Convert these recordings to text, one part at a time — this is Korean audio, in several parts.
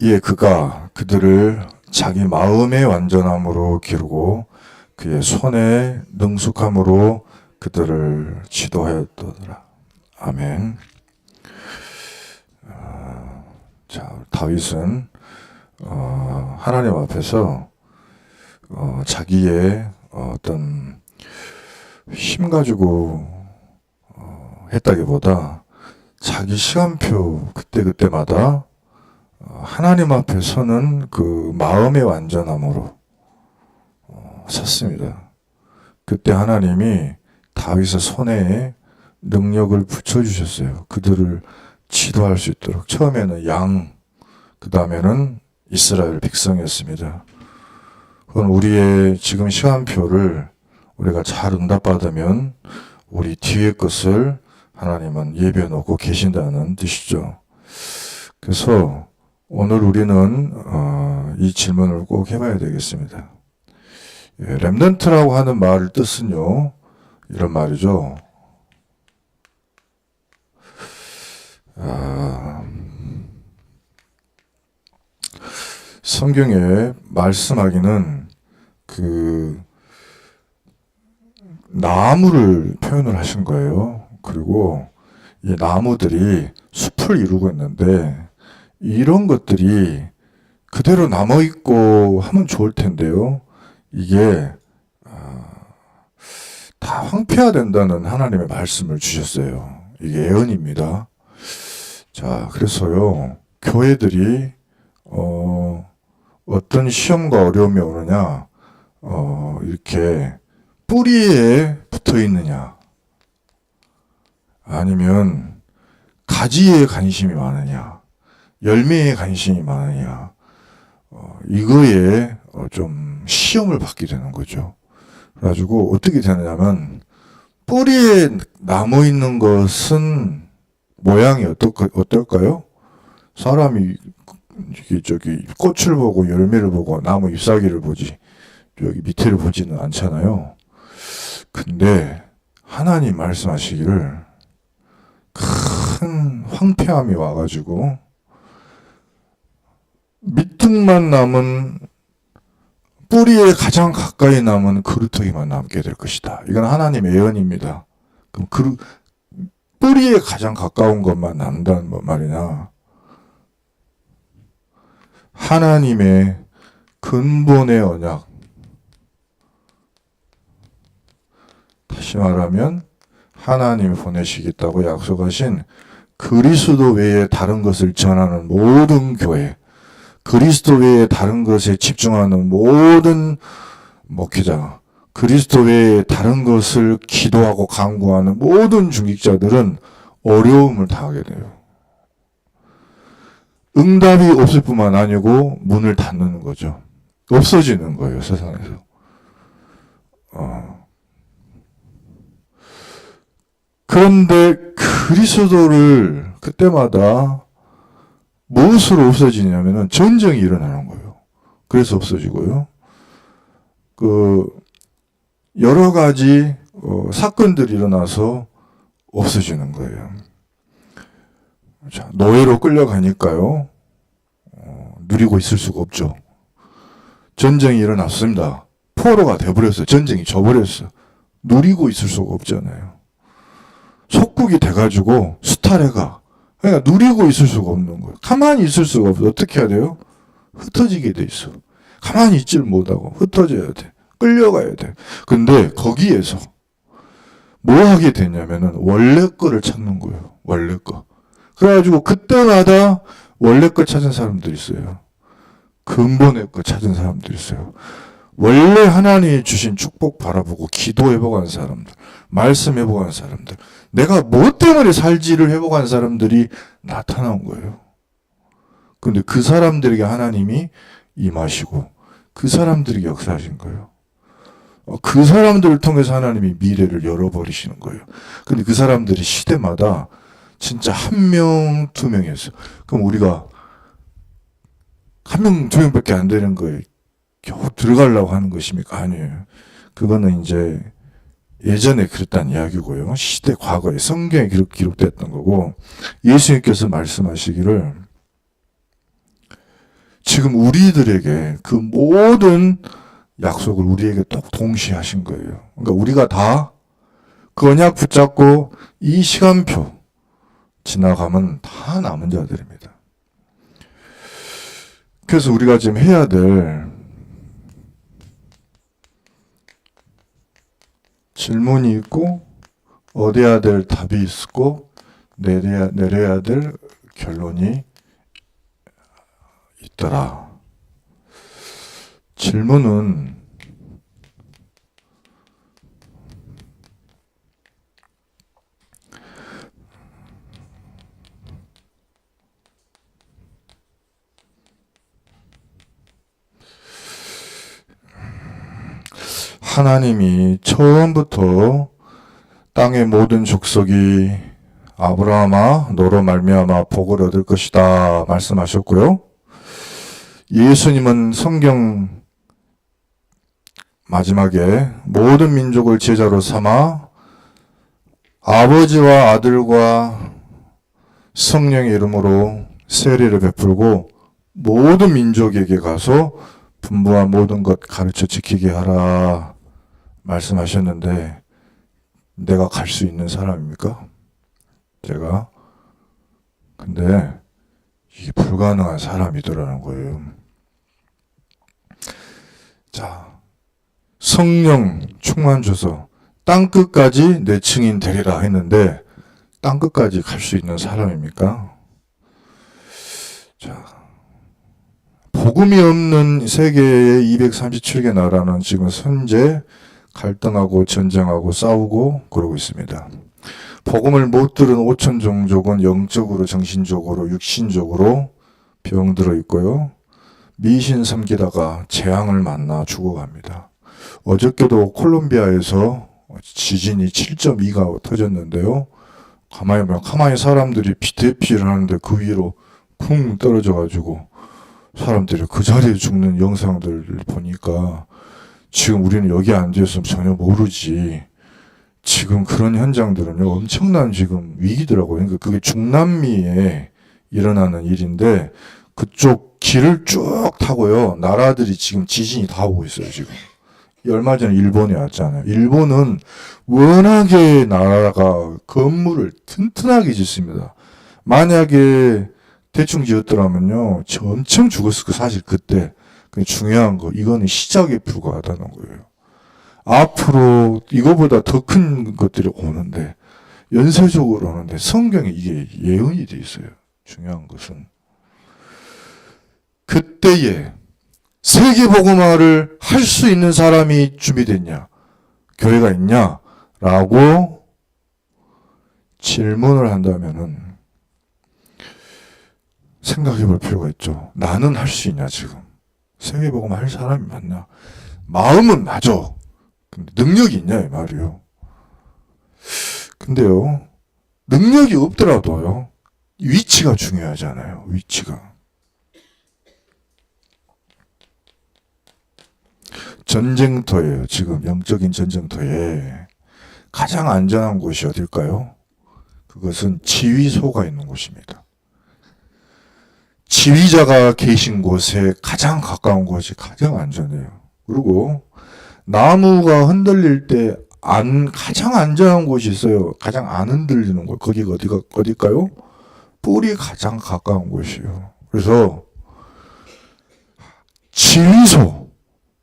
이에 그가 그들을 자기 마음의 완전함으로 기르고 그의 손의 능숙함으로 그들을 지도하였더라. 아멘. 자, 다윗은 하나님 앞에서 자기의 어떤 힘 가지고 했다기보다 자기 시간표 그때그때마다 하나님 앞에 서는 그 마음의 완전함으로 섰습니다. 그때 하나님이 다윗의 손에 능력을 붙여주셨어요. 그들을 지도할 수 있도록. 처음에는 양, 그 다음에는 이스라엘 백성이었습니다. 그건 우리의 지금 시간표를 우리가 잘 응답받으면 우리 뒤의 것을 하나님은 예비해 놓고 계신다는 뜻이죠. 그래서 오늘 우리는 이 질문을 꼭 해봐야 되겠습니다. 렘넌트라고 하는 말의 뜻은요, 이런 말이죠. 성경에 말씀하기는 그 나무를 표현을 하신 거예요. 그리고 이 나무들이 숲을 이루고 있는데 이런 것들이 그대로 남아있고 하면 좋을 텐데요. 이게 다 황폐화된다는 하나님의 말씀을 주셨어요. 이게 예언입니다. 자, 그래서요, 교회들이 어떤 시험과 어려움이 오느냐, 이렇게 뿌리에 붙어 있느냐, 아니면 가지에 관심이 많으냐, 열매에 관심이 많으냐, 이거에 좀 시험을 받게 되는 거죠. 그래가지고 어떻게 되느냐면, 뿌리에 남아 있는 것은 모양이 어떨까요? 사람이 저기 꽃을 보고 열매를 보고 나무 잎사귀를 보지 여기 밑에를 보지는 않잖아요. 근데 하나님 말씀하시기를 큰 황폐함이 와가지고 밑둥만 남은 뿌리에 가장 가까이 남은 그루터기만 남게 될 것이다. 이건 하나님의 예언입니다. 그럼 뿌리에 가장 가까운 것만 남다는 말이냐? 하나님의 근본의 언약. 다시 말하면 하나님이 보내시겠다고 약속하신 그리스도 외에 다른 것을 전하는 모든 교회, 그리스도 외에 다른 것에 집중하는 모든 목회자, 그리스도 외에 다른 것을 기도하고 간구하는 모든 중직자들은 어려움을 당하게 돼요. 응답이 없을 뿐만 아니고 문을 닫는 거죠. 없어지는 거예요, 세상에서. 그런데 그리스도를 그때마다 무엇으로 없어지냐면은 전쟁이 일어나는 거예요. 그래서 없어지고요. 여러 가지 사건들이 일어나서 없어지는 거예요. 자, 노예로 끌려가니까요. 누리고 있을 수가 없죠. 전쟁이 일어났습니다. 포로가 돼버렸어요. 전쟁이 져버렸어요. 누리고 있을 수가 없잖아요. 속국이 돼가지고 수탈해가. 그러니까 누리고 있을 수가 없는 거예요. 가만히 있을 수가 없어. 어떻게 해야 돼요? 흩어지게 돼 있어. 가만히 있지를 못하고 흩어져야 돼. 끌려가야 돼. 근데 거기에서 뭐 하게 되냐면은 원래 거를 찾는 거예요. 원래 거. 그래가지고 그때마다 원래 거 찾은 사람들이 있어요. 근본의 거 찾은 사람들이 있어요. 원래 하나님이 주신 축복 바라보고 기도해보고 한 사람들, 말씀해보고 한 사람들, 내가 뭐 때문에 살지를 해보고 한 사람들이 나타난 거예요. 근데 그 사람들에게 하나님이 임하시고 그 사람들에게 역사하신 거예요. 그 사람들을 통해서 하나님이 미래를 열어버리시는 거예요. 근데 그 사람들이 시대마다 진짜 한 명, 두 명이었어요. 그럼 우리가 한 명, 두 명밖에 안 되는 거에 겨우 들어가려고 하는 것입니까? 아니에요. 그거는 이제 예전에 그랬다는 이야기고요. 시대 과거에 성경에 기록됐던 거고, 예수님께서 말씀하시기를 지금 우리들에게 그 모든 약속을 우리에게 똑 동시에 하신 거예요. 그러니까 우리가 다 그 언약 붙잡고 이 시간표 지나가면 다 남은 자들입니다. 그래서 우리가 지금 해야 될 질문이 있고 얻어야 될 답이 있고 내려야 될 결론이 있더라. 질문은 하나님이 처음부터 땅의 모든 족속이 아브라함아 너로 말미암아 복을 얻을 것이다 말씀하셨고요. 예수님은 성경 마지막에 모든 민족을 제자로 삼아 아버지와 아들과 성령의 이름으로 세례를 베풀고 모든 민족에게 가서 분부한 모든 것 가르쳐 지키게 하라 말씀하셨는데 내가 갈 수 있는 사람입니까? 제가? 근데 이게 불가능한 사람이더라는 거예요. 자, 성령 충만 줘서 땅끝까지 내 증인 되리라 했는데 땅끝까지 갈 수 있는 사람입니까? 자, 복음이 없는 세계의 237개 나라는 지금 현재 갈등하고 전쟁하고 싸우고 그러고 있습니다. 복음을 못 들은 5천 종족은 영적으로 정신적으로 육신적으로 병들어 있고요. 미신 섬기다가 재앙을 만나 죽어갑니다. 어저께도 콜롬비아에서 지진이 7.2가 터졌는데요. 가만히 사람들이 대피를 하는데 그 위로 쿵 떨어져가지고 사람들이 그 자리에 죽는 영상들을 보니까 지금 우리는 여기 앉아있으면 전혀 모르지. 지금 그런 현장들은요, 엄청난 지금 위기더라고요. 그러니까 그게 중남미에 일어나는 일인데, 그쪽 길을 쭉 타고요, 나라들이 지금 지진이 다 오고 있어요, 지금. 얼마 전에 일본에 왔잖아요. 일본은 워낙에 나라가 건물을 튼튼하게 짓습니다. 만약에 대충 지었더라면요, 엄청 죽었을 거 사실 그때. 중요한 거, 이거는 시작에 불과하다는 거예요. 앞으로 이거보다 더 큰 것들이 오는데, 연쇄적으로 오는데, 성경에 이게 예언이 돼 있어요. 중요한 것은. 그때에 세계복음화를 할 수 있는 사람이 준비됐냐? 교회가 있냐? 라고 질문을 한다면은 생각해 볼 필요가 있죠. 나는 할 수 있냐, 지금? 세계복음 할 사람이 맞나? 마음은 맞아. 근데 능력이 있냐, 이 말이요. 근데요, 능력이 없더라도요, 위치가 중요하잖아요, 위치가. 전쟁터예요, 지금. 영적인 전쟁터에. 가장 안전한 곳이 어딜까요? 그것은 지휘소가 있는 곳입니다. 지휘자가 계신 곳에 가장 가까운 곳이 가장 안전해요. 그리고 나무가 흔들릴 때 가장 안전한 곳이 있어요. 가장 안 흔들리는 곳. 거기가 어딜까요? 뿔이 가장 가까운 곳이에요. 그래서 지휘소,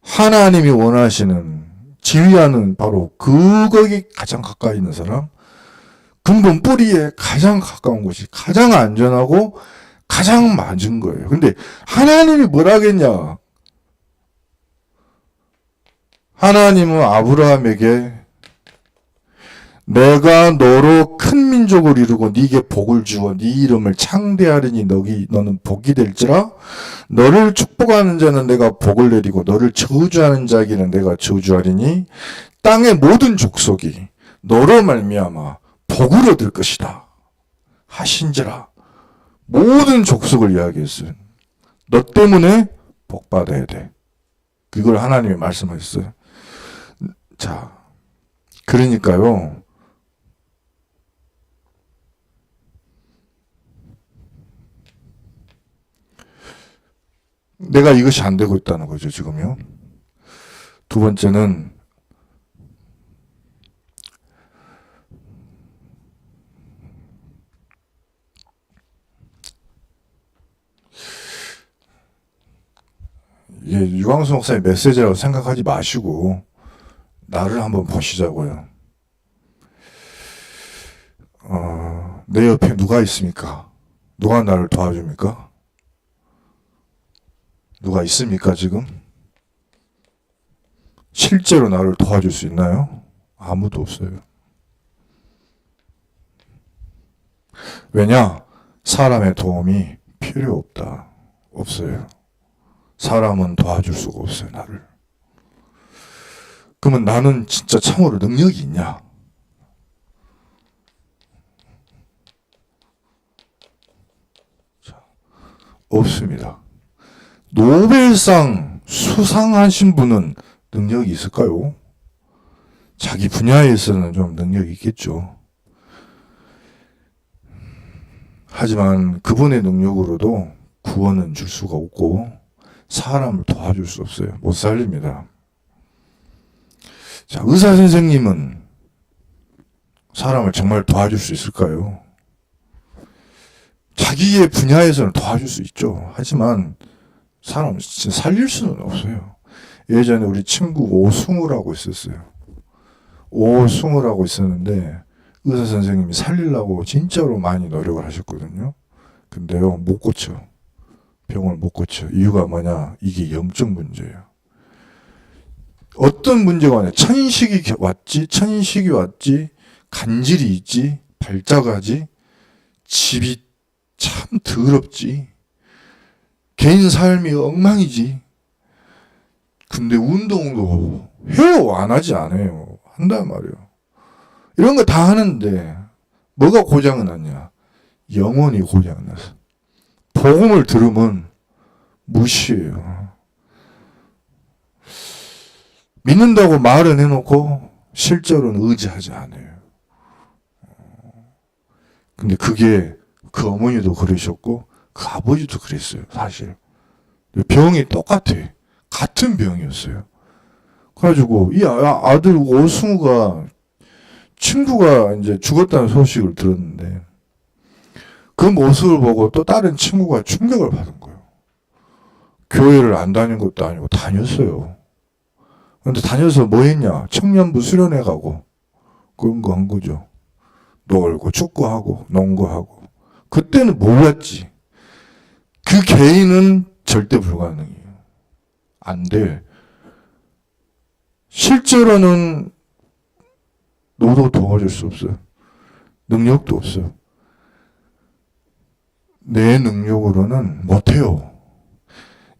하나님이 원하시는 지휘하는 바로 거기 가장 가까이 있는 사람, 근본 뿌리에 가장 가까운 곳이 가장 안전하고 가장 맞은 거예요. 근데 하나님이 뭐라 하겠냐? 하나님은 아브라함에게 내가 너로 큰 민족을 이루고 네게 복을 주어 네 이름을 창대하리니 너는 복이 될지라 너를 축복하는 자는 내가 복을 내리고 너를 저주하는 자에게는 내가 저주하리니 땅의 모든 족속이 너로 말미암아 복을 얻을 것이다 하신지라. 모든 족속을 이야기했어요. 너 때문에 복 받아야 돼. 그걸 하나님이 말씀하셨어요. 자, 그러니까요. 내가 이것이 안 되고 있다는 거죠, 지금요. 두 번째는 이게 유광수 목사의 메시지라고 생각하지 마시고 나를 한번 보시자고요. 내 옆에 누가 있습니까? 누가 나를 도와줍니까? 누가 있습니까, 지금? 실제로 나를 도와줄 수 있나요? 아무도 없어요. 왜냐? 사람의 도움이 필요 없다. 없어요. 사람은 도와줄 수가 없어요, 나를. 그러면 나는 진짜 참으로 능력이 있냐? 없습니다. 노벨상 수상하신 분은 능력이 있을까요? 자기 분야에서는 좀 능력이 있겠죠. 하지만 그분의 능력으로도 구원은 줄 수가 없고 사람을 도와줄 수 없어요. 못 살립니다. 자, 의사 선생님은 사람을 정말 도와줄 수 있을까요? 자기의 분야에서는 도와줄 수 있죠. 하지만 사람을 진짜 살릴 수는 없어요. 예전에 우리 친구 오승우라고 있었어요. 오승우라고 있었는데 의사 선생님이 살리려고 진짜로 많이 노력을 하셨거든요. 근데요, 못 고쳐. 병을 못 고쳐. 이유가 뭐냐? 이게 영적 문제예요. 어떤 문제가 오냐? 천식이 왔지, 간질이 있지, 발작하지, 집이 참 더럽지, 개인 삶이 엉망이지. 근데 운동도 해요? 안 하지 않아요? 한단 말이에요. 이런 거 다 하는데 뭐가 고장이 났냐? 영혼이 고장이 났어. 복음을 들으면 무시해요. 믿는다고 말은 해놓고 실제로는 의지하지 않아요. 근데 그게 그 어머니도 그러셨고 그 아버지도 그랬어요. 사실 병이 똑같아. 같은 병이었어요. 그래가지고 이 아들 오승우가 친구가 이제 죽었다는 소식을 들었는데 그 모습을 보고 또 다른 친구가 충격을 받은 거예요. 교회를 안 다닌 것도 아니고 다녔어요. 근데 다녀서 뭐 했냐? 청년부 수련회 가고 그런 거 한 거죠. 놀고 축구하고 농구하고. 그때는 몰랐지. 그 개인은 절대 불가능해요. 안 돼. 실제로는 너도 도와줄 수 없어요. 능력도 없어요. 내 능력으로는 못해요.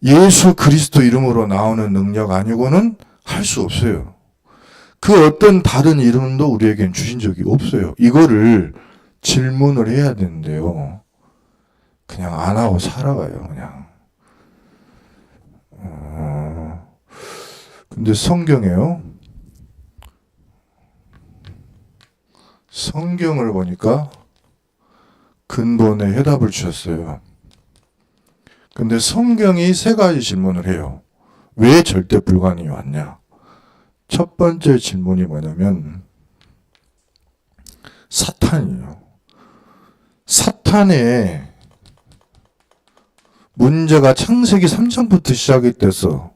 예수 그리스도 이름으로 나오는 능력 아니고는 할 수 없어요. 그 어떤 다른 이름도 우리에겐 주신 적이 없어요. 이거를 질문을 해야 되는데요. 그냥 안 하고 살아가요, 그냥. 근데 성경에요. 성경을 보니까 근본에 해답을 주셨어요. 근데 성경이 세 가지 질문을 해요. 왜 절대 불가능이 왔냐? 첫 번째 질문이 뭐냐면 사탄이에요. 사탄의 문제가 창세기 3장부터 시작이 돼서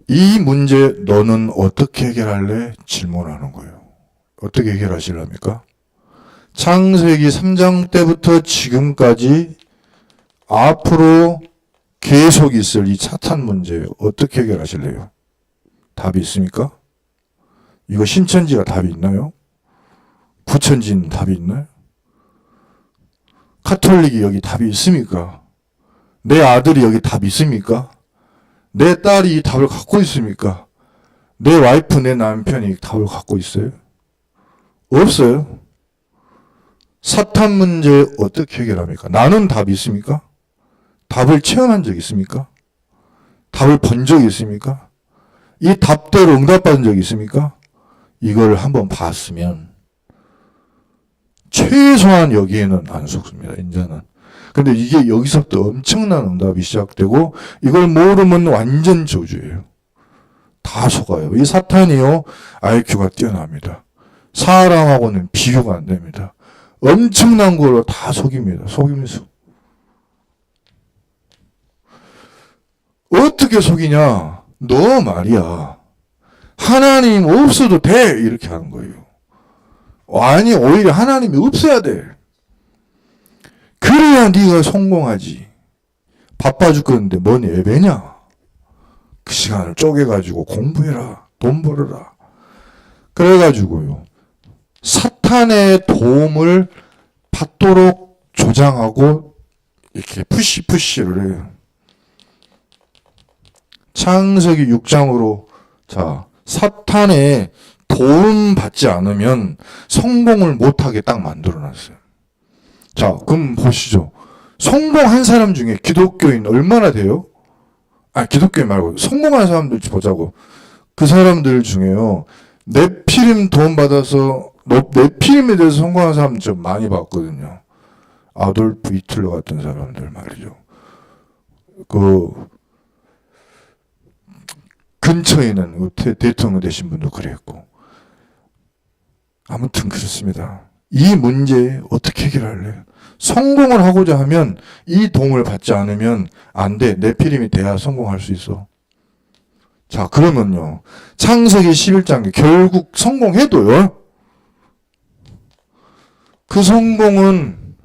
이 문제 너는 어떻게 해결할래? 질문하는 거예요. 어떻게 해결하시랍니까? 창세기 3장 때부터 지금까지 앞으로 계속 있을 이 사탄 문제 어떻게 해결하실래요? 답이 있습니까? 이거 신천지가 답이 있나요? 부천지는 답이 있나요? 카톨릭이 여기 답이 있습니까? 내 아들이 여기 답이 있습니까? 내 딸이 이 답을 갖고 있습니까? 내 와이프, 내 남편이 답을 갖고 있어요? 없어요. 사탄 문제 어떻게 해결합니까? 나는 답이 있습니까? 답을 체험한 적 있습니까? 답을 본 적이 있습니까? 이 답대로 응답받은 적이 있습니까? 이걸 한번 봤으면 최소한 여기에는 안 속습니다. 이제는 근데 이게 여기서부터 엄청난 응답이 시작되고 이걸 모르면 완전 저주예요. 다 속아요. 이 사탄이요, IQ가 뛰어납니다. 사람하고는 비교가 안 됩니다. 엄청난 걸로 다 속입니다. 속임수. 어떻게 속이냐? 너 말이야, 하나님 없어도 돼, 이렇게 하는 거예요. 아니, 오히려 하나님이 없어야 돼. 그래야 네가 성공하지. 바빠 죽겠는데 뭔 예배냐? 그 시간을 쪼개가지고 공부해라, 돈 벌어라. 그래가지고요, 사탄의 도움을 받도록 조장하고 이렇게 푸시를 해요. 창세기 6장으로, 자, 사탄의 도움 받지 않으면 성공을 못하게 딱 만들어놨어요. 자, 그럼 보시죠. 성공한 사람 중에 기독교인 얼마나 돼요? 기독교인 말고 성공한 사람들 보자고. 그 사람들 중에요, 네피림 도움 받아서 네피림에 대해서 성공한 사람들 좀 많이 봤거든요. 아돌프 히틀러 같은 사람들 말이죠. 그 근처에 있는 대통령 되신 분도 그랬고. 아무튼 그렇습니다. 이 문제 어떻게 해결할래요? 성공을 하고자 하면 이 도움을 받지 않으면 안 돼. 네피림이 돼야 성공할 수 있어. 자, 그러면요, 창세기 11장에 결국 성공해도요, 그 성공은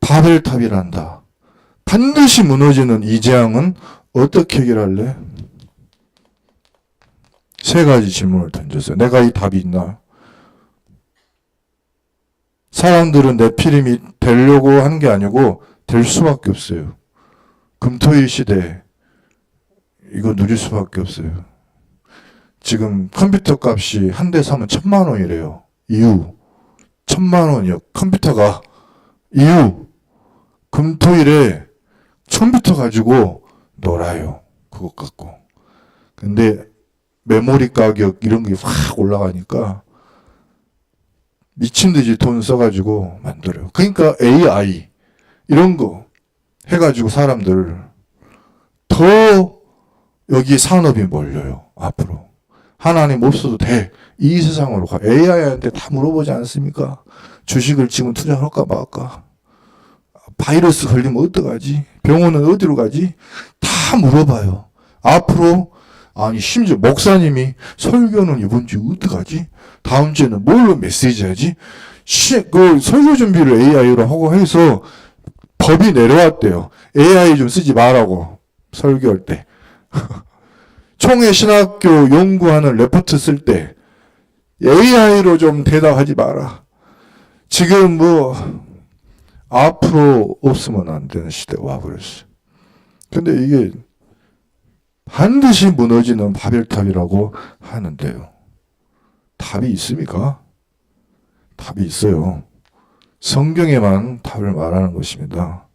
바벨탑이란다. 반드시 무너지는 이 재앙은 어떻게 해결할래? 세 가지 질문을 던졌어요. 내가 이 답이 있나? 사람들은 네피림이 되려고 하는 게 아니고 될 수밖에 없어요. 금토일 시대 이거 누릴 수밖에 없어요. 지금 컴퓨터 값이 한 대 사면 1,000,000원이래요. 이유 1,000,000원이요. 컴퓨터가 이유 금토일에 컴퓨터 가지고 놀아요. 그것 갖고. 근데 메모리 가격 이런 게 확 올라가니까 미친 듯이 돈 써가지고 만들어요. 그러니까 AI 이런 거 해가지고 사람들 더 여기 산업이 몰려요. 앞으로 하나님 없어도 돼. 이 세상으로 가. AI한테 다 물어보지 않습니까? 주식을 지금 투자할까 말까? 바이러스 걸리면 어떡하지? 병원은 어디로 가지? 다 물어봐요. 앞으로, 아니, 심지어 목사님이 설교는 이번 주 어떡하지? 다음 주에는 뭘로 메시지 하지? 그 설교 준비를 AI로 하고 해서 법이 내려왔대요. AI 좀 쓰지 말라고. 설교할 때. 총회 신학교 연구하는 레포트 쓸 때 AI로 좀 대답하지 마라. 지금 앞으로 없으면 안 되는 시대가 와버렸어. 근데 이게 반드시 무너지는 바벨탑이라고 하는데요. 답이 있습니까? 답이 있어요. 성경에만 답을 말하는 것입니다.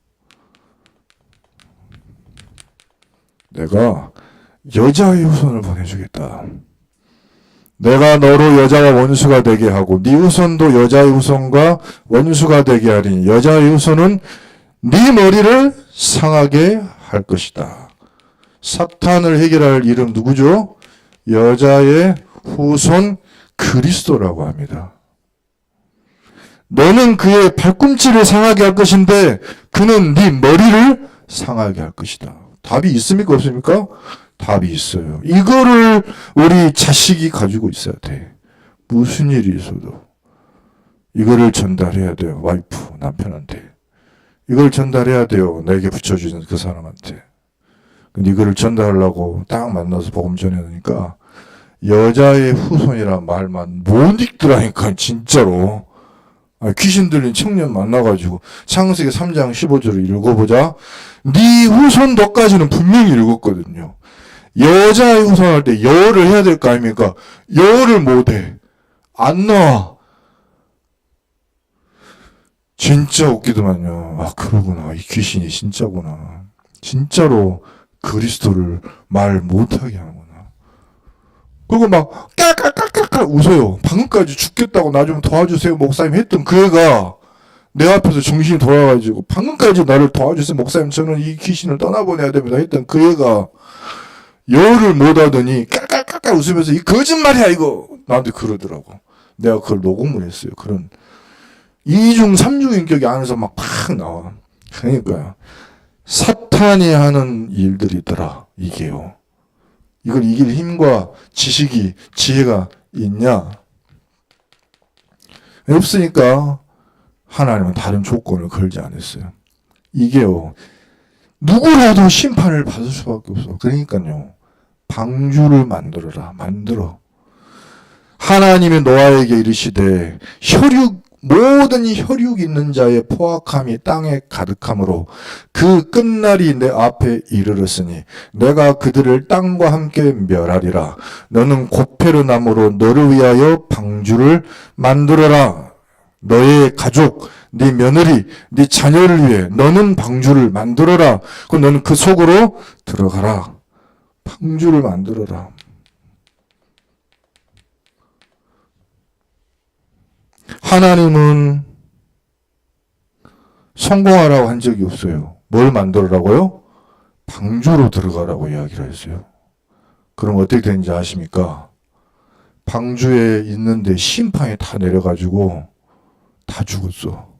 내가 여자의 후손을 보내주겠다. 내가 너로 여자와 원수가 되게 하고 네 후손도 여자의 후손과 원수가 되게 하리니 여자의 후손은 네 머리를 상하게 할 것이다. 사탄을 해결할 이름 누구죠? 여자의 후손 그리스도라고 합니다. 너는 그의 발꿈치를 상하게 할 것인데 그는 네 머리를 상하게 할 것이다. 답이 있습니까? 없습니까? 답이 있어요. 이거를 우리 자식이 가지고 있어야 돼. 무슨 일이 있어도 이거를 전달해야 돼요. 와이프, 남편한테. 이걸 전달해야 돼요. 내게 붙여주는 그 사람한테. 근데 이거를 전달하려고 딱 만나서 복음 전해놓으니까 여자의 후손이란 말만 못 읽더라니까 진짜로. 귀신 들린 청년 만나가지고 창세기 3장 15절을 읽어보자. 네 후손 너까지는 분명히 읽었거든요. 여자의 후손 할 때 여를 해야 될 거 아닙니까? 여를 못해. 안 나와. 진짜 웃기더만요. 그러구나. 이 귀신이 진짜구나. 진짜로 그리스도를 말 못하게 하는구나. 그리고 막 깔깔깔깔깔 웃어요. 방금까지 죽겠다고 나 좀 도와주세요 목사님 했던 그 애가 내 앞에서 정신이 돌아가지고 방금까지 나를 도와주세요 목사님 저는 이 귀신을 떠나보내야 됩니다 했던 그 애가 열을 못하더니 깔깔깔깔 웃으면서 이 거짓말이야 이거 나한테 그러더라고. 내가 그걸 녹음을 했어요. 그런 2중 3중 인격이 안에서 막 팍 나와. 그러니까요. 사탄이 하는 일들이더라 이게요. 이걸 이길 힘과 지식이 지혜가 있냐? 없으니까 하나님은 다른 조건을 걸지 않았어요. 이게요. 누구라도 심판을 받을 수밖에 없어. 그러니까요. 방주를 만들어라. 만들어. 하나님이 노아에게 이르시되 모든 혈육 있는 자의 포악함이 땅에 가득함으로 그 끝날이 내 앞에 이르렀으니 내가 그들을 땅과 함께 멸하리라. 너는 고페르 나무로 너를 위하여 방주를 만들어라. 너의 가족, 네 며느리, 네 자녀를 위해 너는 방주를 만들어라. 그럼 너는 그 속으로 들어가라. 방주를 만들어라. 하나님은 성공하라고 한 적이 없어요. 뭘 만들어라고요? 방주로 들어가라고 이야기를 했어요. 그럼 어떻게 되는지 아십니까? 방주에 있는데 심판이 다 내려가지고 다 죽었어.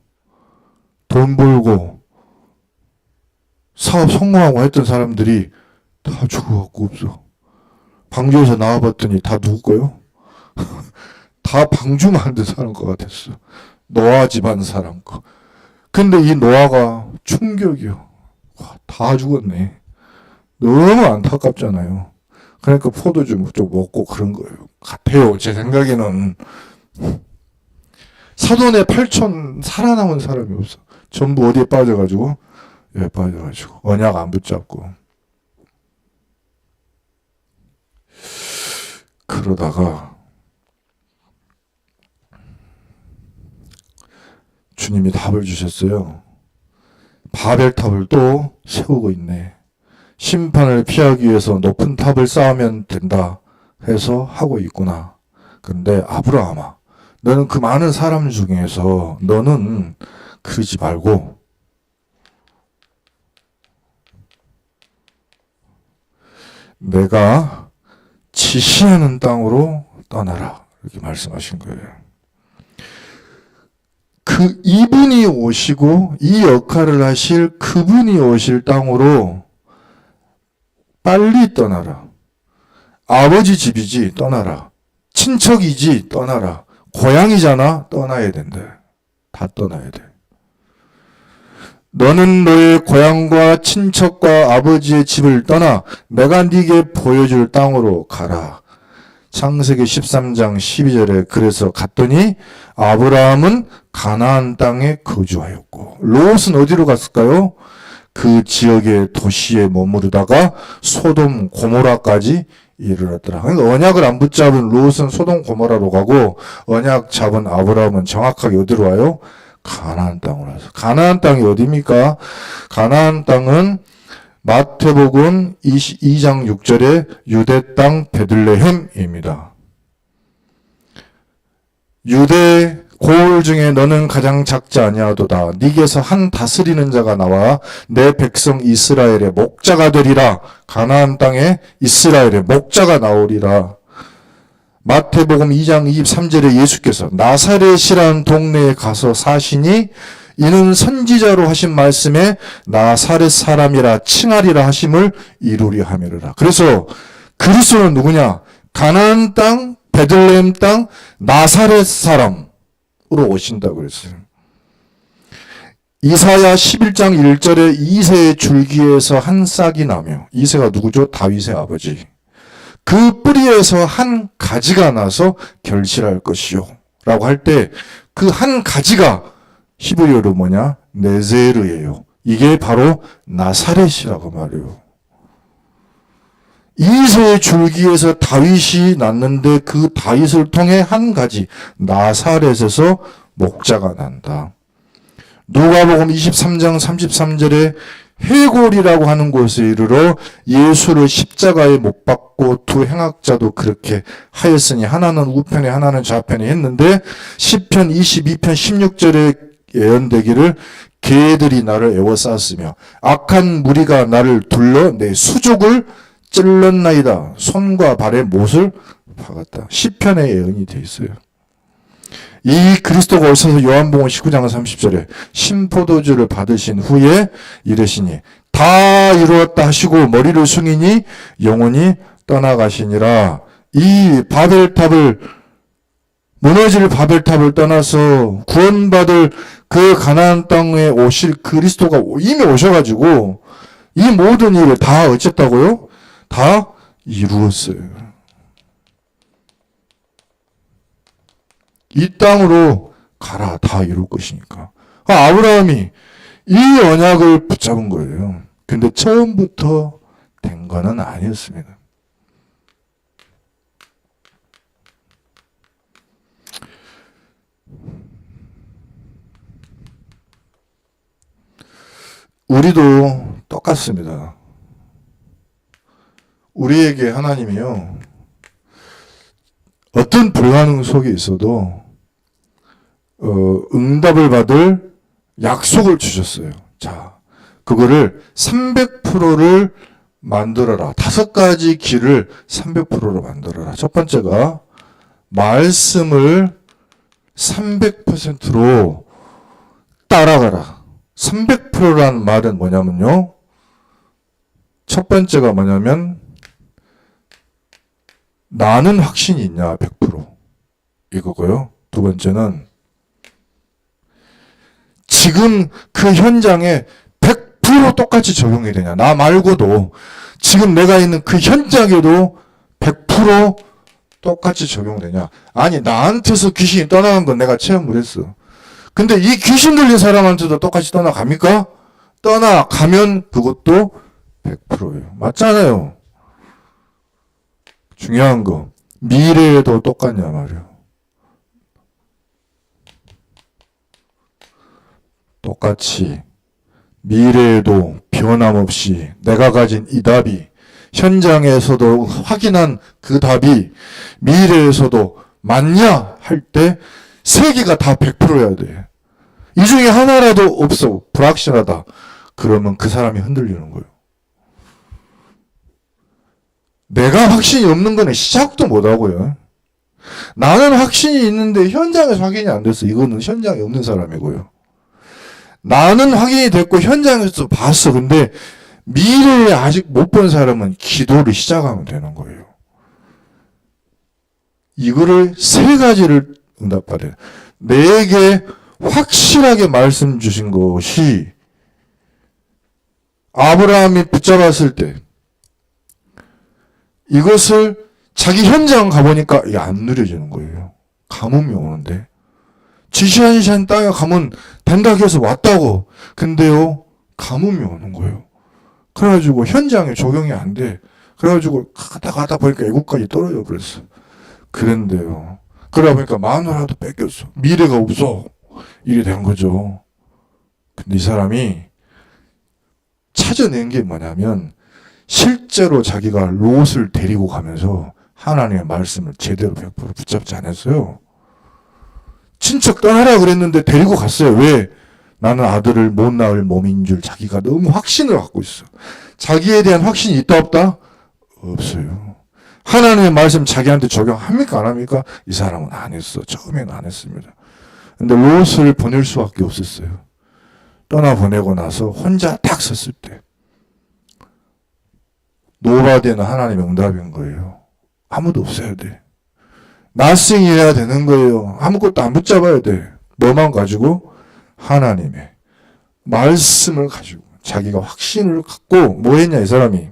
돈 벌고 사업 성공하고 했던 사람들이 다 죽어갖고 없어. 방주에서 나와봤더니 다 누구 거요? 다 방주 만든 사람 거 같았어. 노아 집안 사람 거. 근데 이 노아가 충격이요. 와, 다 죽었네. 너무 안타깝잖아요. 그러니까 포도주 좀 먹고 그런 거예요. 같아요. 제 생각에는. 사돈의 8촌 살아남은 사람이 없어. 전부 어디에 빠져가지고? 예, 빠져가지고. 언약 안 붙잡고. 그러다가 주님이 답을 주셨어요. 바벨탑을 또 세우고 있네. 심판을 피하기 위해서 높은 탑을 쌓으면 된다 해서 하고 있구나. 그런데 아브라함아, 너는 그 많은 사람 중에서 너는 그러지 말고 내가 지시하는 땅으로 떠나라. 이렇게 말씀하신 거예요. 이분이 오시고 이 역할을 하실 그분이 오실 땅으로 빨리 떠나라. 아버지 집이지 떠나라. 친척이지 떠나라. 고향이잖아 떠나야 된다. 다 떠나야 돼. 너는 너의 고향과 친척과 아버지의 집을 떠나 내가 네게 보여줄 땅으로 가라. 창세기 13장 12절에 그래서 갔더니 아브라함은 가나안 땅에 거주하였고 롯은 어디로 갔을까요? 그 지역의 도시에 머무르다가 소돔 고모라까지 이르렀더라. 그러니까 언약을 안 붙잡은 롯은 소돔 고모라로 가고 언약 잡은 아브라함은 정확하게 어디로 와요? 가나안 땅으로 와서. 가나안 땅이 어디입니까? 가나안 땅은 마태복음 22장 6절에 유대 땅 베들레헴입니다. 유대 고을 중에 너는 가장 작지 아니하도다. 네게서 한 다스리는 자가 나와 내 백성 이스라엘의 목자가 되리라. 가나안 땅에 이스라엘의 목자가 나오리라. 마태복음 2장 23절에 예수께서 나사렛이라는 동네에 가서 사시니 이는 선지자로 하신 말씀에 나사렛 사람이라 칭하리라 하심을 이루려 함이로라. 그래서 그리스도는 누구냐? 가나안 땅, 베들레헴 땅, 나사렛 사람으로 오신다고 그랬어요. 이사야 11장 1절에 이새의 줄기에서 한 싹이 나며, 이새가 누구죠? 다윗의 아버지. 그 뿌리에서 한 가지가 나서 결실할 것이요 라고 할 때 그 한 가지가 히브리어로 뭐냐? 네제르예요. 이게 바로 나사렛이라고 말해요. 이새의 줄기에서 다윗이 났는데 그 다윗을 통해 한 가지 나사렛에서 목자가 난다. 누가복음 23장 33절에 해골이라고 하는 곳에 이르러 예수를 십자가에 못 박고 두 행악자도 그렇게 하였으니 하나는 우편에 하나는 좌편에 했는데 시편 22편 16절에 예언되기를 개들이 나를 에워쌌으며 악한 무리가 나를 둘러 내 수족을 찔렀나이다. 손과 발에 못을 박았다. 시편의 예언이 되어 있어요. 이 그리스도가 오셔서 요한복음 19장 30절에 신포도주를 받으신 후에 이르시니 다 이루었다 하시고 머리를 숙이니 영원히 떠나가시니라. 이 바벨탑을 무너질 바벨탑을 떠나서 구원받을 그 가나안 땅에 오실 그리스도가 이미 오셔가지고 이 모든 일을 다 어쨌다고요? 다 이루었어요. 이 땅으로 가라. 다 이룰 것이니까. 아브라함이 이 언약을 붙잡은 거예요. 근데 처음부터 된 거는 아니었습니다. 우리도 똑같습니다. 우리에게 하나님이요, 어떤 불가능 속에 있어도 응답을 받을 약속을 주셨어요. 자, 그거를 300%를 만들어라. 5가지 길을 300%로 만들어라. 첫 번째가 말씀을 300%로 따라가라. 300%라는 말은 뭐냐면요, 첫 번째가 뭐냐면 나는 확신이 있냐 100% 이거고요. 두 번째는 지금 그 현장에 100% 똑같이 적용이 되냐. 나 말고도 지금 내가 있는 그 현장에도 100% 똑같이 적용되냐. 아니, 나한테서 귀신이 떠나간 건 내가 체험을 했어. 근데 이 귀신 들린 사람한테도 똑같이 떠나갑니까? 떠나가면 그것도 100%예요. 맞잖아요. 중요한 거, 미래에도 똑같냐 말이에요. 똑같이 미래에도 변함없이 내가 가진 이 답이, 현장에서도 확인한 그 답이 미래에서도 맞냐 할 때 3개가 다 100%여야 돼. 이 중에 하나라도 없어, 불확실하다, 그러면 그 사람이 흔들리는 거예요. 내가 확신이 없는 거는 시작도 못하고요. 나는 확신이 있는데 현장에서 확인이 안 됐어. 이거는 현장에 없는 사람이고요. 나는 확인이 됐고 현장에서 봤어. 근데 미래에 아직 못 본 사람은 기도를 시작하면 되는 거예요. 이거를 3가지를 응답받아요. 내게 확실하게 말씀 주신 것이 아브라함이 붙잡았을 때 이것을 자기 현장 가보니까 이게 안 누려지는 거예요. 가뭄이 오는데 지시한 땅에 가면 된다고 해서 왔다고. 근데요, 가뭄이 오는 거예요. 그래가지고 현장에 적용이 안 돼. 그래가지고 가다 보니까 애국까지 떨어져 버렸어. 그런데요, 그러다 보니까 마누라도 뺏겼어. 미래가 없어. 이게 된 거죠. 근데 이 사람이 찾아낸 게 뭐냐면 실제로 자기가 롯을 데리고 가면서 하나님의 말씀을 제대로 100% 붙잡지 않았어요. 친척 떠나라 그랬는데 데리고 갔어요. 왜? 나는 아들을 못 낳을 몸인 줄 자기가 너무 확신을 갖고 있어. 자기에 대한 확신이 있다 없다? 없어요. 하나님의 말씀 자기한테 적용합니까 안 합니까? 이 사람은 안 했어. 처음에는 안 했습니다. 근데 롯을 보낼 수밖에 없었어요. 떠나보내고 나서 혼자 딱 섰을 때 노바되는 하나님의 응답인 거예요. 아무도 없어야 돼. 나싱 해야 되는 거예요. 아무것도 안 붙잡아야 돼. 뭐만 가지고? 하나님의 말씀을 가지고 자기가 확신을 갖고 뭐 했냐 이 사람이.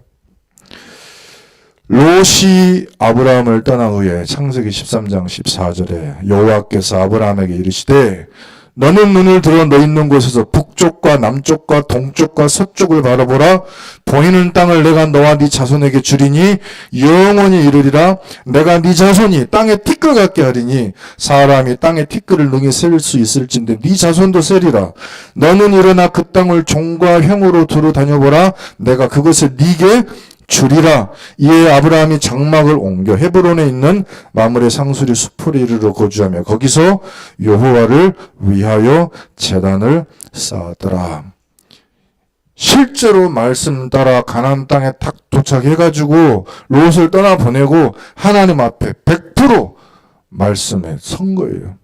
롯이 아브라함을 떠난 후에 창세기 13장 14절에 여호와께서 아브라함에게 이르시되 너는 눈을 들어 너 있는 곳에서 북쪽과 남쪽과 동쪽과 서쪽을 바라보라. 보이는 땅을 내가 너와 네 자손에게 주리니 영원히 이르리라. 내가 네 자손이 땅에 티끌 같게 하리니 사람이 땅에 티끌을 능히 셀 수 있을진데 네 자손도 세리라. 너는 일어나 그 땅을 종과 형으로 두루 다녀보라. 내가 그것을 네게 주리라. 이에 아브라함이 장막을 옮겨 헤브론에 있는 마므레 상수리 숲으로 이르러 거주하며 거기서 여호와를 위하여 제단을 쌓았더라. 실제로 말씀 따라 가나안 땅에 딱 도착해가지고 롯을 떠나보내고 하나님 앞에 100% 말씀에 선 거예요.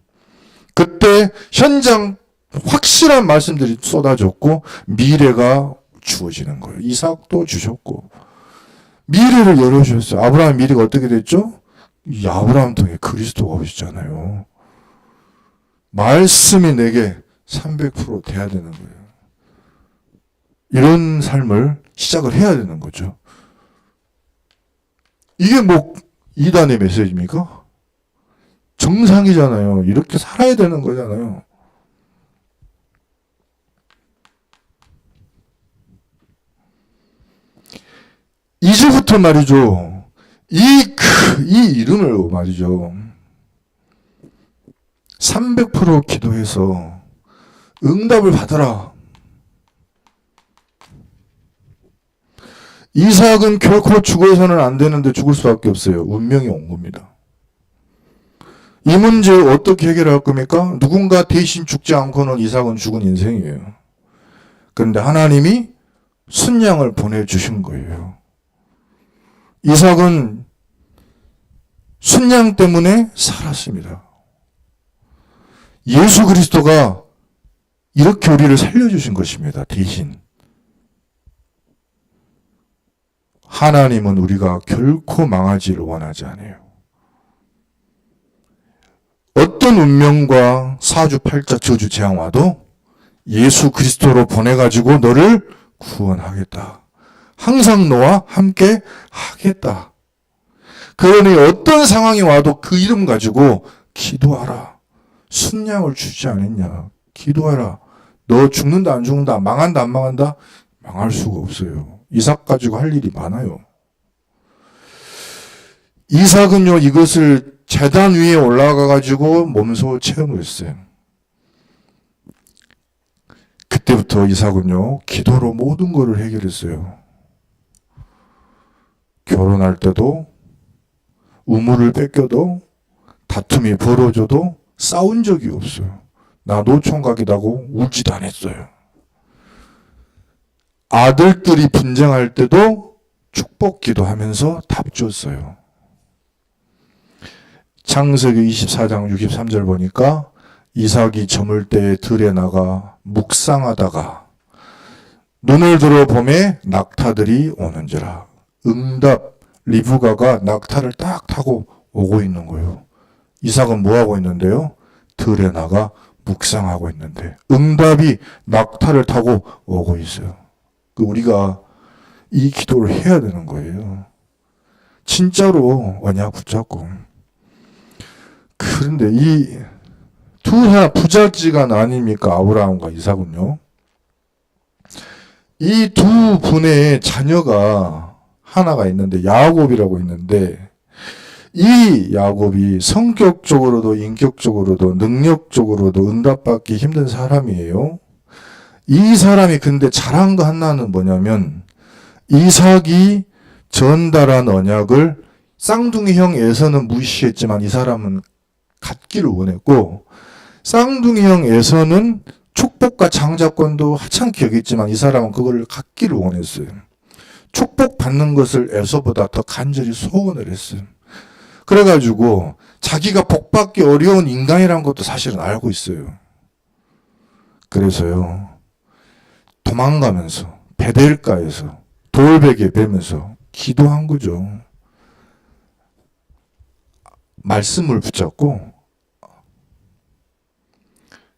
그때 현장 확실한 말씀들이 쏟아졌고 미래가 주어지는 거예요. 이삭도 주셨고 미래를 열어주셨어요. 아브라함 미래가 어떻게 됐죠? 이 아브라함 통해 그리스도가 오셨잖아요. 말씀이 내게 300% 돼야 되는 거예요. 이런 삶을 시작을 해야 되는 거죠. 이게 뭐 이단의 메시지입니까? 정상이잖아요. 이렇게 살아야 되는 거잖아요. 이제부터 말이죠. 이 이름을 말이죠. 300% 기도해서 응답을 받아라. 이삭은 결코 죽어서는 안 되는데 죽을 수밖에 없어요. 운명이 온 겁니다. 이 문제 어떻게 해결할 겁니까? 누군가 대신 죽지 않고는 이삭은 죽은 인생이에요. 그런데 하나님이 순양을 보내주신 거예요. 이삭은 순양 때문에 살았습니다. 예수 그리스도가 이렇게 우리를 살려주신 것입니다. 대신. 하나님은 우리가 결코 망하지를 원하지 않아요. 어떤 운명과 사주팔자 저주 재앙 와도 예수 그리스도로 보내가지고 너를 구원하겠다. 항상 너와 함께 하겠다. 그러니 어떤 상황이 와도 그 이름 가지고 기도하라. 순양을 주지 않았냐. 기도하라. 너 죽는다 안 죽는다 망한다 안 망한다? 망할 수가 없어요. 이삭 가지고 할 일이 많아요. 이삭은요 이것을 제단 위에 올라가 가지고 몸소 체험을 했어요. 그때부터 이삭은요 기도로 모든 것을 해결했어요. 결혼할 때도 우물을 뺏겨도 다툼이 벌어져도 싸운 적이 없어요. 나 노총각이라고 울지도 않았어요. 아들들이 분쟁할 때도 축복 기도하면서 답 줬어요. 창세기 24장 63절 보니까 이삭이 저물 때에 들에 나가 묵상하다가 눈을 들어 보매 낙타들이 오는지라. 응답 리브가가 낙타를 딱 타고 오고 있는 거예요. 이삭은 뭐 하고 있는데요? 들에 나가 묵상하고 있는데 응답이 낙타를 타고 오고 있어요. 우리가 이 기도를 해야 되는 거예요. 진짜로 언약 붙잡고. 그런데 이 두 사람 부잣지간 아닙니까? 아브라함과 이삭은요. 이 두 분의 자녀가 하나가 있는데 야곱이라고 있는데 이 야곱이 성격적으로도 인격적으로도 능력적으로도 응답받기 힘든 사람이에요. 이 사람이 근데 잘한 거 하나는 뭐냐면 이삭이 전달한 언약을 쌍둥이 형 에서는 무시했지만 이 사람은 갖기를 원했고 쌍둥이 형 에서는 축복과 장자권도 하찮게 여겼지만 이 사람은 그걸 갖기를 원했어요. 축복받는 것을 에서보다 더 간절히 소원을 했어요. 그래가지고 자기가 복받기 어려운 인간이라는 것도 사실은 알고 있어요. 그래서요 도망가면서 베델가에서 돌베개 베면서 기도한 거죠. 말씀을 붙잡고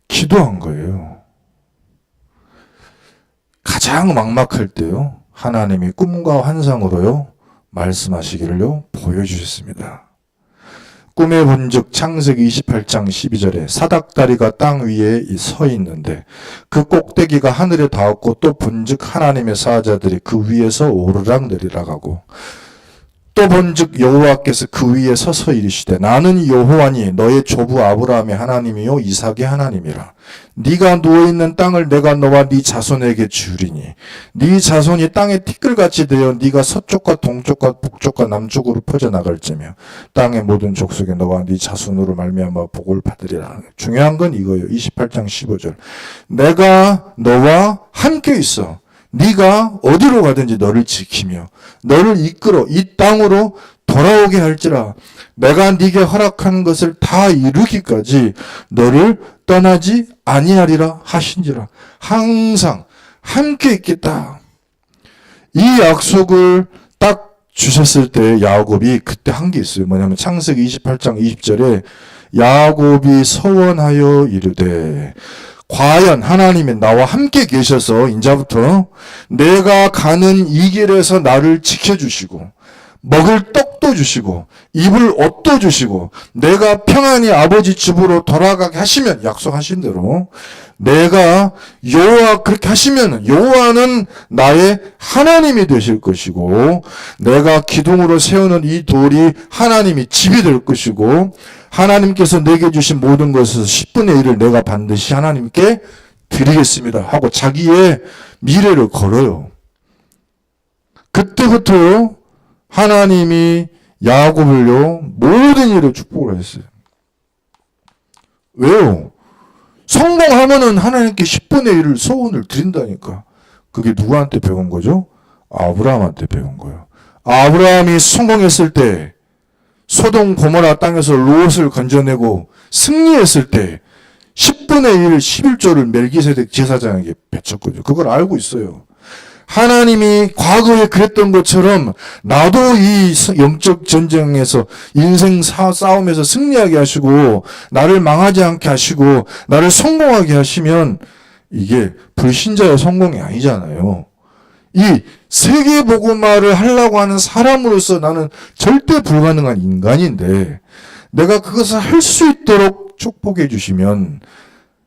기도한 거예요. 가장 막막할 때요 하나님이 꿈과 환상으로요 말씀하시기를요 보여주셨습니다. 꿈에 본즉 창세기 28장 12절에 사닥다리가 땅 위에 서 있는데 그 꼭대기가 하늘에 닿았고 또 본즉 하나님의 사자들이 그 위에서 오르락내리락 하고 또 본즉 여호와께서 그 위에 서서 이르시되 나는 여호와니 너의 조부 아브라함의 하나님이요 이삭의 하나님이라. 네가 누워있는 땅을 내가 너와 네 자손에게 주리니 네 자손이 땅의 티끌같이 되어 네가 서쪽과 동쪽과 북쪽과 남쪽으로 퍼져나갈지며 땅의 모든 족속에 너와 네 자손으로 말미암아 복을 받으리라. 중요한 건 이거예요. 28장 15절. 내가 너와 함께 있어. 네가 어디로 가든지 너를 지키며 너를 이끌어 이 땅으로 돌아오게 할지라. 내가 네게 허락한 것을 다 이루기까지 너를 떠나지 아니하리라 하신지라. 항상 함께 있겠다. 이 약속을 딱 주셨을 때 야곱이 그때 한 게 있어요. 뭐냐면 창세기 28장 20절에 야곱이 서원하여 이르되 과연 하나님이 나와 함께 계셔서 이제부터 내가 가는 이 길에서 나를 지켜주시고 먹을 떡도 주시고 입을 옷도 주시고 내가 평안히 아버지 집으로 돌아가게 하시면 약속하신 대로 내가 여호와 그렇게 하시면 여호와는 나의 하나님이 되실 것이고 내가 기둥으로 세우는 이 돌이 하나님이 집이 될 것이고 하나님께서 내게 주신 모든 것에서 10분의 1을 내가 반드시 하나님께 드리겠습니다 하고 자기의 미래를 걸어요. 그때부터 하나님이 야곱을요 모든 일을 축복을 했어요. 왜요? 성공하면은 하나님께 10분의 1을 소원을 드린다니까. 그게 누구한테 배운 거죠? 아브라함한테 배운 거예요. 아브라함이 성공했을 때 소돔 고모라 땅에서 롯을 건져내고 승리했을 때 10분의 1 11조를 멜기세덱 제사장에게 바쳤거든요. 그걸 알고 있어요. 하나님이 과거에 그랬던 것처럼 나도 이 영적 전쟁에서 인생 싸움에서 승리하게 하시고 나를 망하지 않게 하시고 나를 성공하게 하시면 이게 불신자의 성공이 아니잖아요. 이 세계복음화를 하려고 하는 사람으로서 나는 절대 불가능한 인간인데 내가 그것을 할 수 있도록 축복해 주시면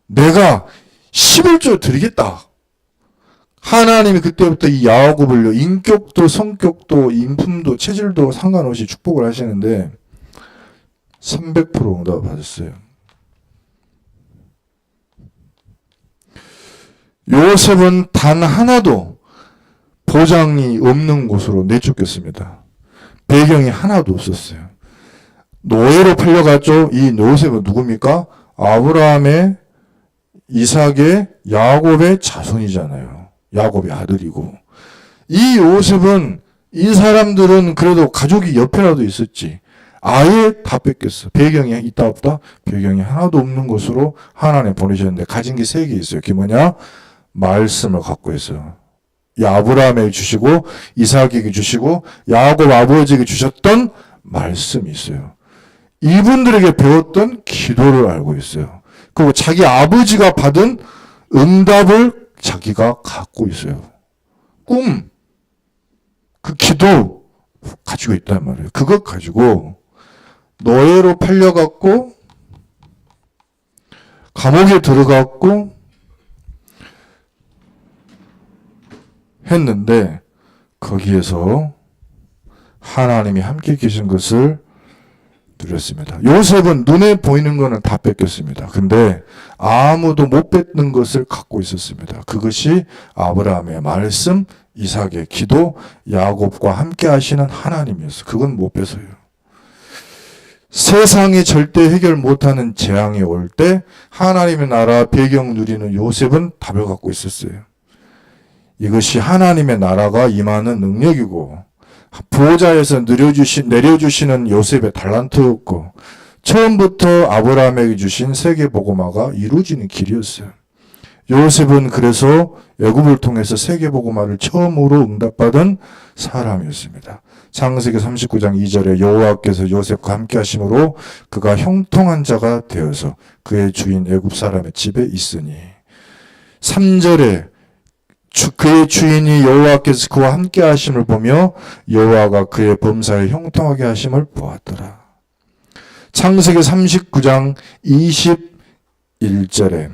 내가 11조 드리겠다. 하나님이 그때부터 이 야곱을요, 인격도 성격도 인품도 체질도 상관없이 축복을 하시는데 300% 응답을 받았어요. 요셉은 단 하나도 보장이 없는 곳으로 내쫓겼습니다. 배경이 하나도 없었어요. 노예로 팔려갔죠. 이 요셉은 누굽니까? 아브라함의, 이삭의, 야곱의 자손이잖아요. 야곱의 아들이고. 이 요셉은, 이 사람들은 그래도 가족이 옆에라도 있었지. 아예 다 뺏겼어. 배경이 있다 없다? 배경이 하나도 없는 곳으로 하나님 보내셨는데 가진 게 3개 있어요. 그게 뭐냐? 말씀을 갖고 있어요. 아브라함에게 주시고 이삭에게 주시고 야곱 아버지에게 주셨던 말씀이 있어요. 이분들에게 배웠던 기도를 알고 있어요. 그리고 자기 아버지가 받은 응답을 자기가 갖고 있어요. 꿈, 그 기도 가지고 있단 말이에요. 그것 가지고 노예로 팔려갔고 감옥에 들어갔고 했는데 거기에서 하나님이 함께 계신 것을 누렸습니다. 요셉은 눈에 보이는 거는 다 뺏겼습니다. 근데 아무도 못 뺏는 것을 갖고 있었습니다. 그것이 아브라함의 말씀, 이삭의 기도, 야곱과 함께 하시는 하나님이었어요. 그건 못 뺏어요. 세상이 절대 해결 못하는 재앙이 올 때 하나님의 나라 배경 누리는 요셉은 답을 갖고 있었어요. 이것이 하나님의 나라가 임하는 능력이고 보호자에서 내려주시는 요셉의 달란트였고 처음부터 아브라함에게 주신 세계복음화가 이루어지는 길이었어요. 요셉은 그래서 애굽을 통해서 세계복음화를 처음으로 응답받은 사람이었습니다. 창세기 39장 2절에 여호와께서 요셉과 함께 하심으로 그가 형통한 자가 되어서 그의 주인 애굽 사람의 집에 있으니 3절에 그의 주인이 여호와께서 그와 함께 하심을 보며 여호와가 그의 범사에 형통하게 하심을 보았더라. 창세기 39장 21절에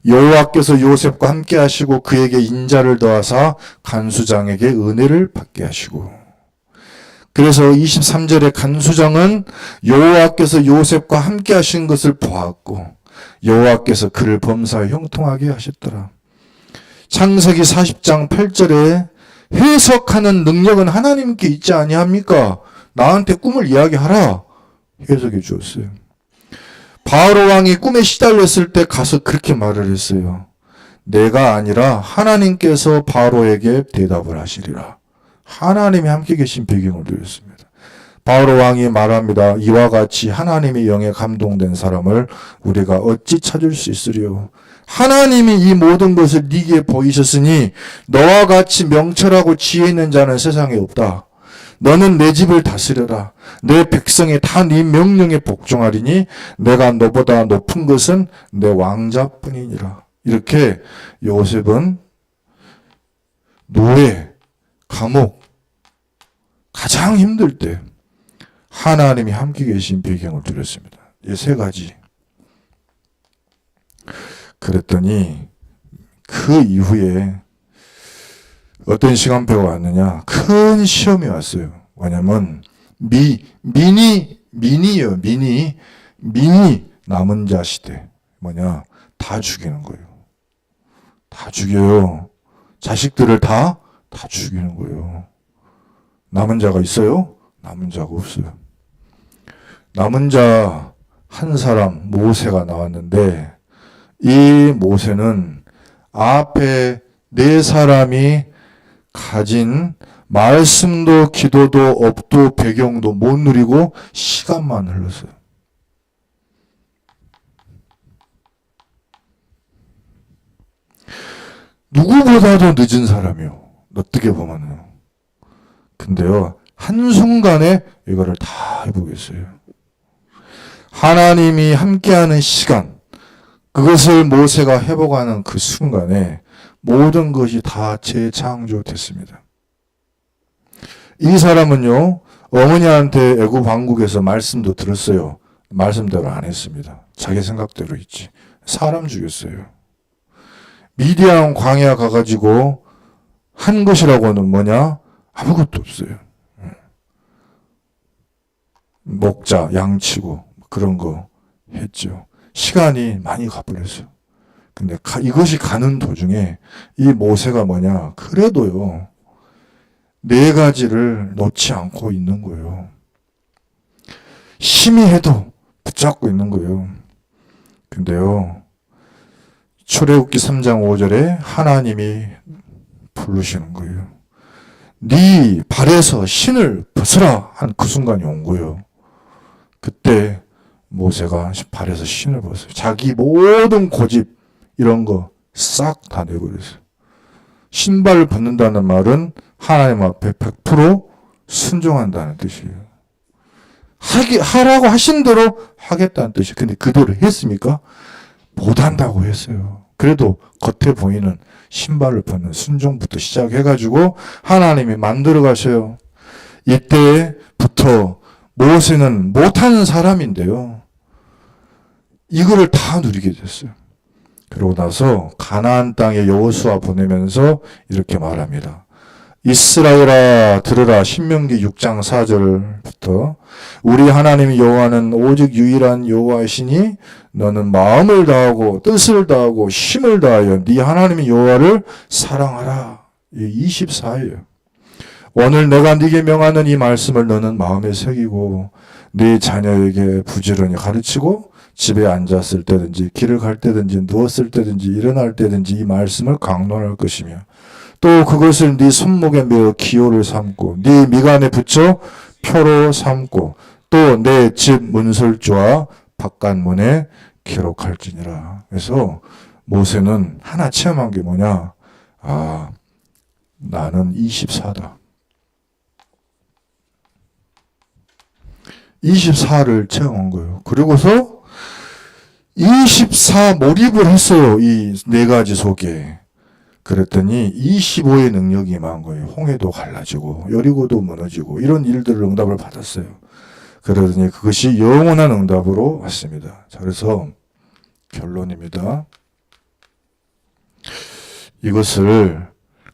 여호와께서 요셉과 함께 하시고 그에게 인자를 더하사 간수장에게 은혜를 받게 하시고 그래서 23절의 간수장은 여호와께서 요셉과 함께 하신 것을 보았고 여호와께서 그를 범사에 형통하게 하셨더라. 창세기 40장 8절에 해석하는 능력은 하나님께 있지 아니합니까? 나한테 꿈을 이야기하라. 해석해 주었어요. 바로 왕이 꿈에 시달렸을 때 가서 그렇게 말을 했어요. 내가 아니라 하나님께서 바로에게 대답을 하시리라. 하나님이 함께 계신 배경을 드렸습니다. 바로 왕이 말합니다. 이와 같이 하나님의 영에 감동된 사람을 우리가 어찌 찾을 수 있으리요. 하나님이 이 모든 것을 네게 보이셨으니 너와 같이 명철하고 지혜 있는 자는 세상에 없다. 너는 내 집을 다스려라. 내 백성이 다 네 명령에 복종하리니 내가 너보다 높은 것은 내 왕자뿐이니라. 이렇게 요셉은 노예, 감옥, 가장 힘들 때 하나님이 함께 계신 배경을 드렸습니다. 이 세 가지. 그랬더니 그 이후에 어떤 시간표가 왔느냐? 큰 시험이 왔어요. 뭐냐면 미니 남은 자 시대. 뭐냐? 다 죽이는 거예요. 다 죽여요. 자식들을 다 죽이는 거예요. 남은 자가 있어요? 남은 자가 없어요. 남은 자 한 사람 모세가 나왔는데 이 모세는 앞에 네 사람이 가진 말씀도 기도도 업도 배경도 못 누리고 시간만 흘렀어요. 누구보다도 늦은 사람이요. 어떻게 보면요. 근데요, 한순간에 이거를 다 해보겠어요. 하나님이 함께하는 시간, 그것을 모세가 회복하는 그 순간에 모든 것이 다 재창조됐습니다. 이 사람은요, 어머니한테 애굽 왕국에서 말씀도 들었어요. 말씀대로 안 했습니다. 자기 생각대로 있지. 사람 죽였어요. 미디안 광야 가가지고 한 것이라고는 뭐냐? 아무것도 없어요. 목자, 양치고 그런 거 했죠. 시간이 많이 가버렸어요. 근데 이것이 가는 도중에 이 모세가 뭐냐? 그래도요, 네 가지를 놓지 않고 있는 거예요. 심히 해도 붙잡고 있는 거예요. 근데요, 출애굽기 3장 5절에 하나님이 부르시는 거예요. 네 발에서 신을 벗으라 한 그 순간이 온 거예요. 그때 모세가 발에서 신을 벗어요. 자기 모든 고집 이런 거 싹 다 내버렸어요. 신발을 벗는다는 말은 하나님 앞에 100% 순종한다는 뜻이에요. 하라고 하신 대로 하겠다는 뜻이에요. 근데 그대로 했습니까? 못한다고 했어요. 그래도 겉에 보이는 신발을 벗는 순종부터 시작해가지고 하나님이 만들어 가셔요. 이때부터 모세는 못하는 사람인데요. 이거를 다 누리게 됐어요. 그러고 나서 가나안 땅에 여호수아 보내면서 이렇게 말합니다. 이스라엘아 들으라. 신명기 6장 4절부터 우리 하나님 여호와는 오직 유일한 여호와이시니 너는 마음을 다하고 뜻을 다하고 힘을 다하여 네 하나님 여호와를 사랑하라. 24예요. 오늘 내가 네게 명하는 이 말씀을 너는 마음에 새기고 네 자녀에게 부지런히 가르치고 집에 앉았을 때든지 길을 갈 때든지 누웠을 때든지 일어날 때든지 이 말씀을 강론할 것이며 또 그것을 네 손목에 메어 기호를 삼고 네 미간에 붙여 표로 삼고 또 내 집 문설주와 바깥문에 기록할지니라. 그래서 모세는 하나 체험한 게 뭐냐? 아, 나는 24다. 24를 체험한 거예요. 그리고서 24 몰입을 했어요. 이 네 가지 속에. 그랬더니 25의 능력이 임한 거예요. 홍해도 갈라지고 여리고도 무너지고 이런 일들을 응답을 받았어요. 그러더니 그것이 영원한 응답으로 왔습니다. 자, 그래서 결론입니다. 이것을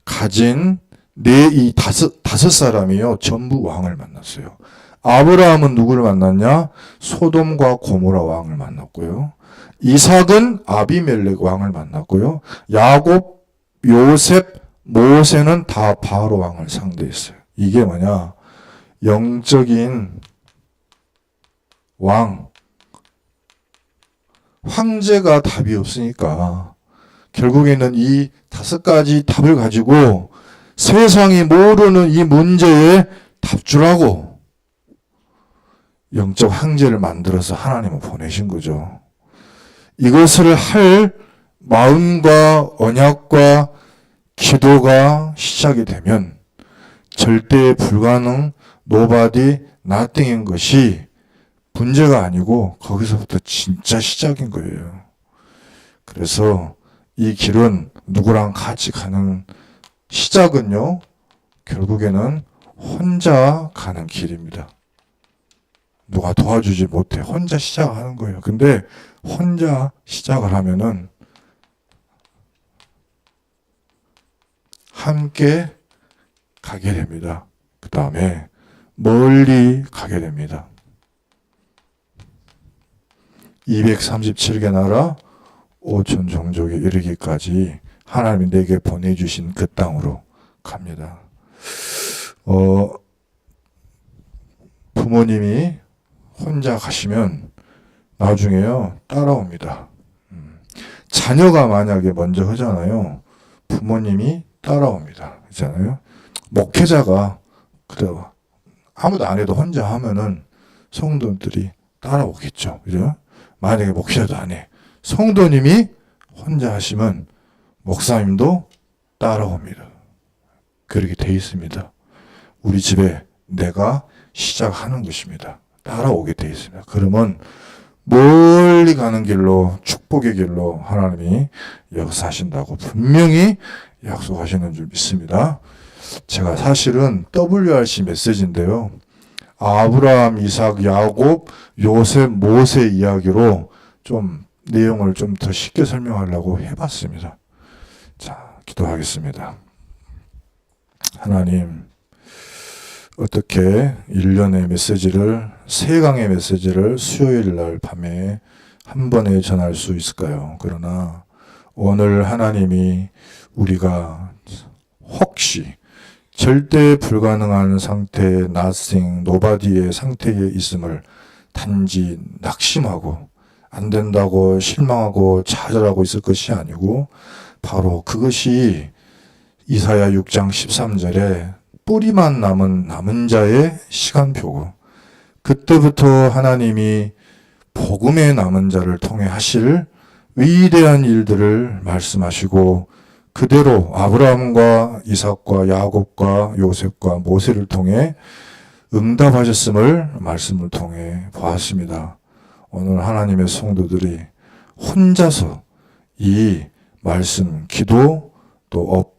가진 이 다섯 사람이요, 전부 왕을 만났어요. 아브라함은 누구를 만났냐? 소돔과 고모라 왕을 만났고요. 이삭은 아비멜렉 왕을 만났고요. 야곱, 요셉, 모세는 다 바로 왕을 상대했어요. 이게 뭐냐? 영적인 황제가 답이 없으니까 결국에는 이 5가지 답을 가지고 세상이 모르는 이 문제에 답주라고 영적 황제를 만들어서 하나님은 보내신 거죠. 이것을 할 마음과 언약과 기도가 시작이 되면 절대 불가능, nobody, nothing인 것이 문제가 아니고 거기서부터 진짜 시작인 거예요. 그래서 이 길은 누구랑 같이 가는 시작은요, 결국에는 혼자 가는 길입니다. 누가 도와주지 못해. 혼자 시작하는 거예요. 근데 혼자 시작을 하면은 함께 가게 됩니다. 그 다음에 멀리 가게 됩니다. 237개 나라 5천 종족에 이르기까지 하나님이 내게 보내주신 그 땅으로 갑니다. 부모님이 혼자 가시면 나중에요, 따라옵니다. 자녀가 만약에 먼저 하잖아요. 부모님이 따라옵니다. 그렇잖아요. 목회자가 그래요. 아무도 안 해도 혼자 하면은 성도들이 따라오겠죠. 그죠? 만약에 목회자도 안 해. 성도님이 혼자 하시면 목사님도 따라옵니다. 그렇게 돼 있습니다. 우리 집에 내가 시작하는 것입니다. 따라오게 돼 있습니다. 그러면 멀리 가는 길로, 축복의 길로 하나님이 역사하신다고 분명히 약속하시는 줄 믿습니다. 제가 사실은 WRC 메시지인데요. 아브라함, 이삭, 야곱, 요셉, 모세 이야기로 좀 내용을 좀 더 쉽게 설명하려고 해봤습니다. 자, 기도하겠습니다. 하나님, 어떻게 1년의 메시지를, 3강의 메시지를 수요일 날 밤에 한 번에 전할 수 있을까요? 그러나 오늘 하나님이 우리가 혹시 절대 불가능한 상태의 nothing, nobody의 상태에 있음을 단지 낙심하고 안 된다고 실망하고 좌절하고 있을 것이 아니고 바로 그것이 이사야 6장 13절에 뿌리만 남은 자의 시간표고 그때부터 하나님이 복음의 남은 자를 통해 하실 위대한 일들을 말씀하시고 그대로 아브라함과 이삭과 야곱과 요셉과 모세를 통해 응답하셨음을 말씀을 통해 보았습니다. 오늘 하나님의 성도들이 혼자서 이 말씀, 기도, 또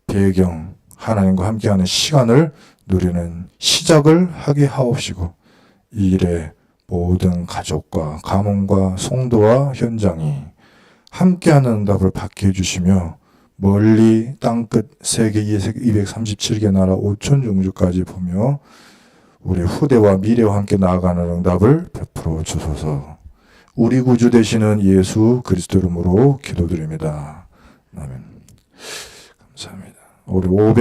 배경, 하나님과 함께하는 시간을 누리는 시작을 하게 하옵시고 이 일에 모든 가족과 가문과 성도와 현장이 함께하는 응답을 받게 해주시며 멀리 땅끝 세계 237개 나라 5천 종족까지 보며 우리 후대와 미래와 함께 나아가는 응답을 베풀어 주소서. 우리 구주 되시는 예수 그리스도 이름으로 기도드립니다. 아멘. 감사합니다. 우리 500